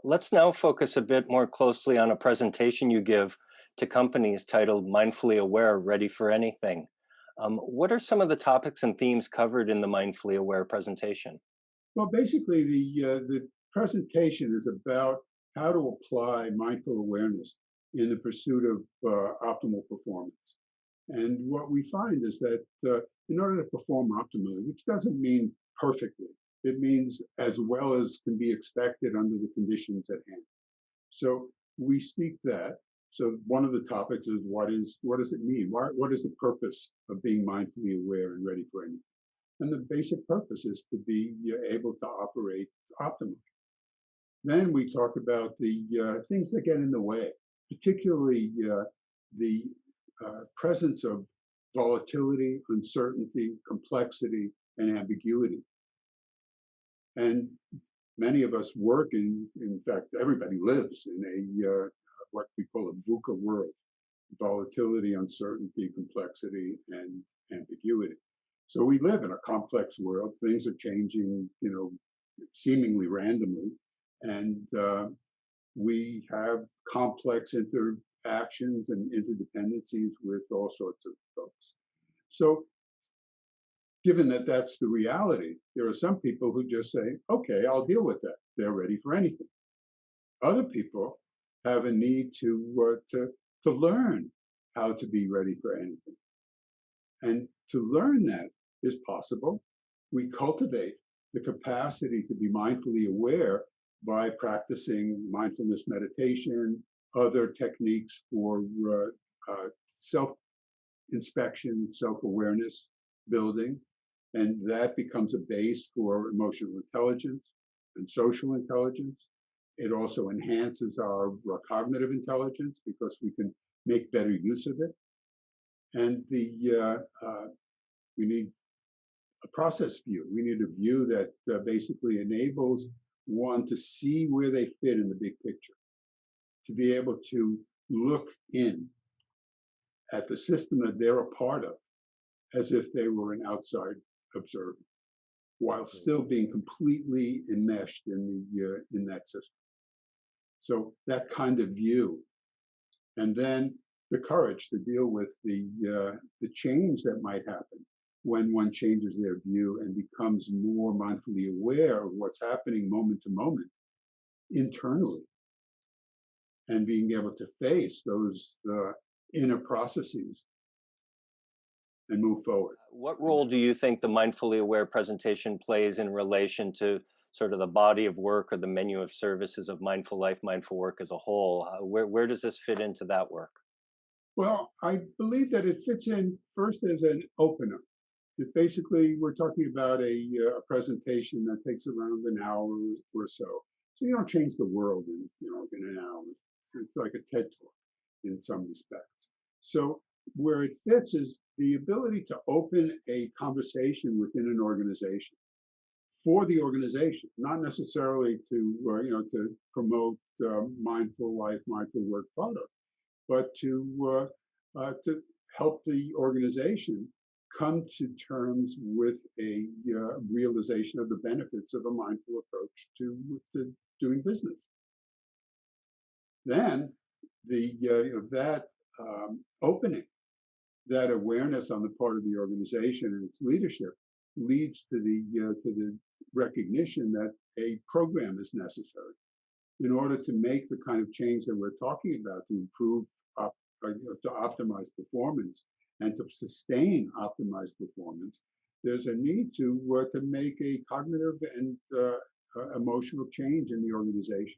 Let's now focus a bit more closely on a presentation you give to companies titled Mindfully Aware, Ready for Anything. What are some of the topics and themes covered in the Mindfully Aware presentation? Well, basically, the presentation is about how to apply mindful awareness in the pursuit of optimal performance. And what we find is that in order to perform optimally, which doesn't mean perfectly, it means as well as can be expected under the conditions at hand. So we seek that. So one of the topics is what does it mean? What is the purpose of being mindfully aware and ready for anything? And the basic purpose is to be able to operate optimally. Then we talk about the things that get in the way, particularly the presence of volatility, uncertainty, complexity, and ambiguity. And many of us work in fact, everybody lives in a what we call a VUCA world: volatility, uncertainty, complexity, and ambiguity. So we live in a complex world. Things are changing, seemingly randomly, and we have complex interactions and interdependencies with all sorts of folks. So, given that that's the reality, there are some people who just say, "Okay, I'll deal with that." They're ready for anything. Other people have a need to learn how to be ready for anything. And to learn that is possible. We cultivate the capacity to be mindfully aware by practicing mindfulness meditation, other techniques for self inspection, self awareness building. And that becomes a base for emotional intelligence and social intelligence. It also enhances our cognitive intelligence because we can make better use of it. And we need a process view. We need a view that basically enables one to see where they fit in the big picture, to be able to look in at the system that they're a part of as if they were an outside observer, while still being completely enmeshed in that system. So that kind of view, and then the courage to deal with the change that might happen when one changes their view and becomes more mindfully aware of what's happening moment to moment internally, and being able to face those inner processes and move forward. What role do you think the Mindfully Aware presentation plays in relation to sort of the body of work or the menu of services of Mindful Life, Mindful Work as a whole? Where does this fit into that work? Well, I believe that it fits in first as an opener. It basically, we're talking about a presentation that takes around an hour or so. So you don't change the world in an hour. It's like a TED talk in some respects. So where it fits is the ability to open a conversation within an organization for the organization, not necessarily to promote mindful life, mindful work product, but to help the organization come to terms with a realization of the benefits of a mindful approach to doing business. Then that opening, that awareness on the part of the organization and its leadership leads to the recognition that a program is necessary in order to make the kind of change that we're talking about to improve, to optimize performance and to sustain optimized performance. There's a need to make a cognitive and emotional change in the organization.